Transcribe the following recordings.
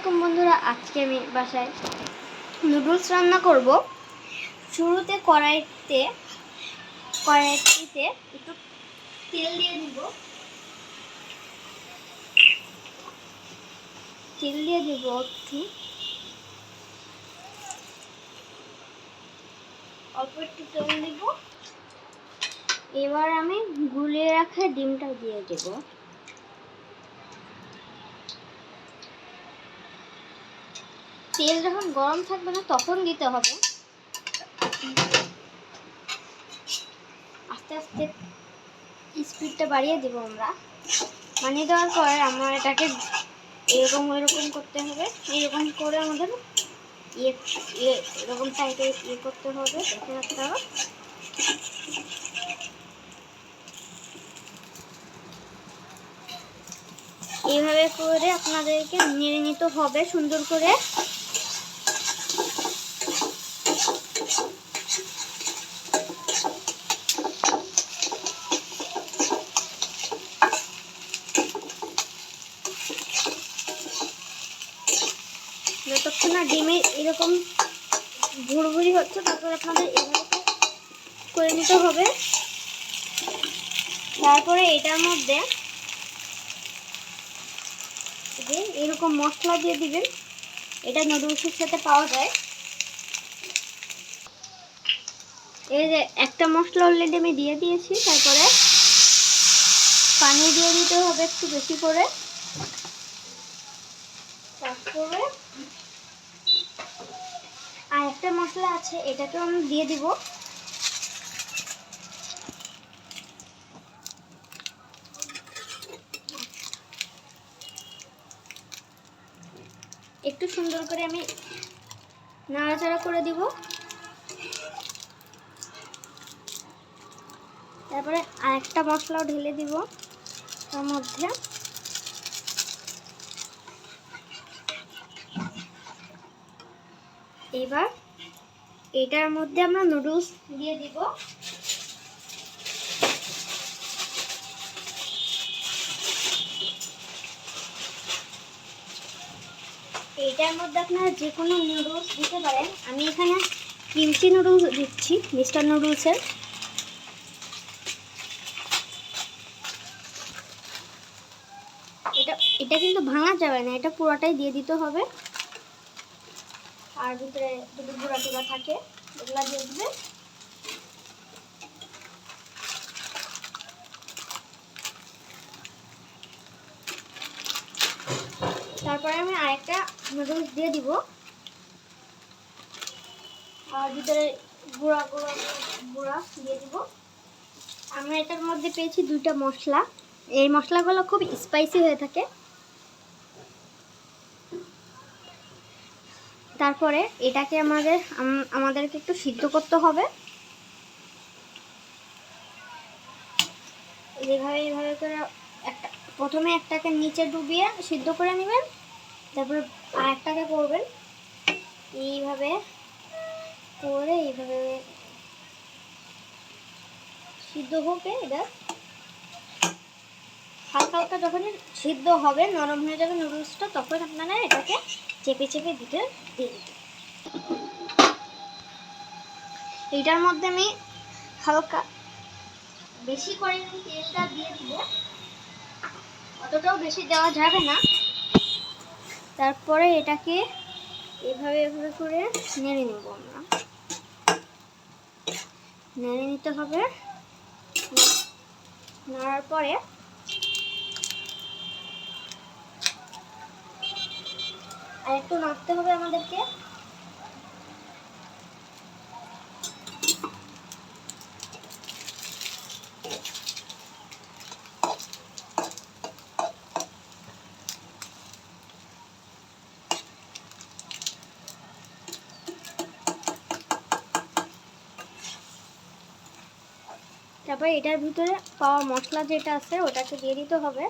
আলাইকুম বন্ধুরা, আজকে আমি বাসায় নুডলস রান্না করব। শুরুতে কড়াইতে একটু তেল দিয়ে দিব। একটু অল্প একটু তেল দিব। এবার আমি গুলিয়ে রাখা ডিমটা দিয়ে দেব। তেল যখন গরম থাকবে না তখন দিতে হবে। আস্তে আস্তে স্পিডটা বাড়িয়ে দেবো আমরা। বানিয়ে দেওয়ার পর আমরা এটাকে এরকম করতে হবে। এরকম করে আমাদের এরকম টাইপের করতে হবে। দেখেন আপনারা, এইভাবে করে আপনাদেরকে নেড়ে নিতে হবে সুন্দর করে। যতক্ষণ না ডিমে এরকম ভুরভুরি হচ্ছে তারপর আপনাদের এভাবে করে নিতে হবে। তারপরে এটার মধ্যে এরকম মশলা দিয়ে দিবেন। এটা নুডলসের সাথে পাওয়া যায়। এই যে একটা মশলা অলরেডি আমি দিয়ে দিয়েছি। তারপরে পানি দিয়ে দিতে হবে একটু বেশি করে। তারপরে আর একটা মশলা আছে, এটাকেও আমি দিয়ে দিব। একটু সুন্দর করে আমি নাড়াচাড়া করে দিব। তারপরে আরেকটা মশলাও ঢেলে দিব তার মধ্যে। এবার এটার মধ্যে আমরা নুডলস দিয়ে দিব। এইটার মধ্যে আপনারা যে কোনো নুডলস দিতে পারেন। আমি এখানে কিমচি নুডলস দিচ্ছি, মিস্টার নুডলসের। এটা কিন্তু ভাঙা যাবে না, এটা পুরোটাই দিয়ে দিতে হবে। আর ভিতরে যদি গুঁড়া টুড়া থাকে এগুলো দিয়ে দিবে। তারপরে আমি আরেকটা নুডলস দিয়ে দিব। আর ভিতরে গুঁড়া দিয়ে দিব। আমরা এটার মধ্যে পেয়েছি 2টা মশলা। এই মশলাগুলো খুব স্পাইসি হয়ে থাকে। তারপরে এটাকে আমাদেরকে একটু সিদ্ধ করতে হবে। এইভাবে করে প্রথমে একটাকে নিচে ডুবিয়ে সিদ্ধ করে নেবেন। তারপর আরেকটাকে করবেন এইভাবে করে। এইভাবে সিদ্ধ হবে। এটা হালকা হালকা যখন সিদ্ধ হবে, নরম হয়ে যাবে নুডলসটা, তখন আপনারা এটাকে চেপে চেপে দিয়ে দিবেন। এইটার মধ্যে আমি হালকা বেশি করে তেলটা দিয়ে দিব। অতটাও বেশি দেওয়া যাবে না। তারপরে এটাকে এভাবে করে নেড়ে নেব। আমরা নেড়ে নিতে হবে। নাড়ার পরে আর একটু নাড়তে হবে আমাদেরকে। তারপরে এটার ভিতরে পাওয়া মশলা যেটা আছে ওটাকে দিয়ে দিতে হবে।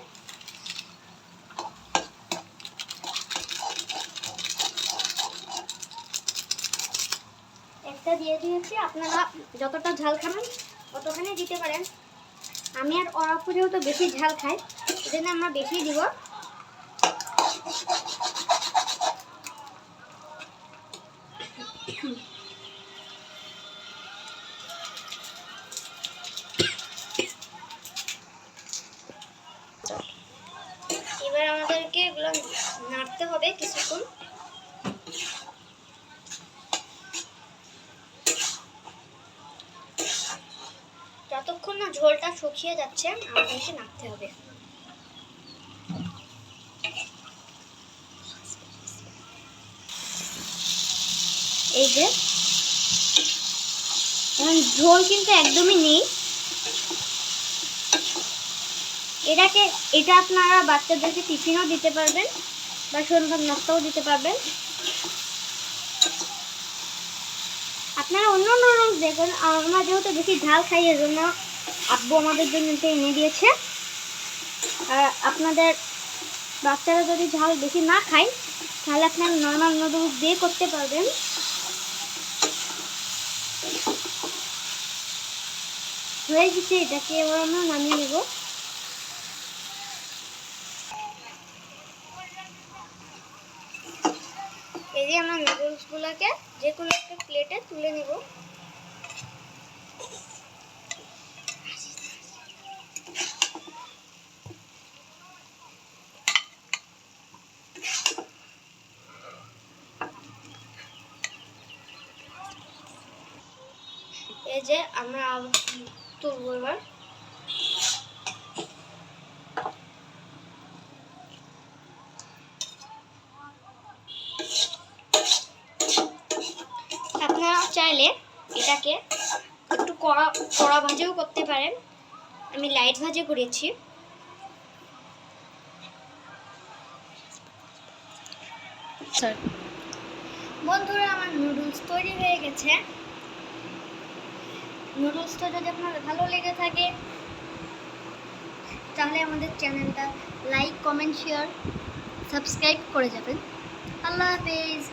একটা দিয়ে দিয়েছি। আপনারা যতটা ঝাল খাবেন ততখানি দিতে পারেন। আমি আর অরাপু যেহেতু বেশি ঝাল খাই, এজন্য আমরা বেশি দিব। এবার আমাদেরকে এগুলো নাড়তে হবে কিছুক্ষণ। যতক্ষণ না ঝোলটা শুকিয়ে যাচ্ছে আমাদেরকে নাড়তে হবে। এই যে ঝোল কিন্তু একদমই নেই। এটা আপনারা বাচ্চাদেরকে টিফিনও দিতে পারবেন বা সন্ধ্যার নাস্তাও দিতে পারবেন। আপনারা অন্য নুডলস দেখুন, আমরা যেহেতু বেশি ঝাল খাই এর জন্য আব্বু আমাদের জন্য এটা এনে দিয়েছে। আর আপনাদের বাচ্চারা যদি ঝাল বেশি না খায় তাহলে আপনারা নর্মাল নুডলস দিয়ে করতে পারবেন। হয়ে গেছে, এটাকে এবার আমরা নামিয়ে নেব। এই যে আমরা নুডলসগুলোকে যে কোনো একটা প্লেটে তুলে নেব। এই যে আমরা তুলব এবার। আপনারা চাইলে এটাকে একটু কড়া ভাজেও করতে পারেন। আমি লাইট ভাজে করেছি। বন্ধুরা, আমার নুডলস তৈরি হয়ে গেছে। নুডলসটা যদি আপনাদের ভালো লেগে থাকে তাহলে আমাদের চ্যানেলটা লাইক, কমেন্ট, শেয়ার, সাবস্ক্রাইব করে যাবেন। আল্লাহ হাফেজ।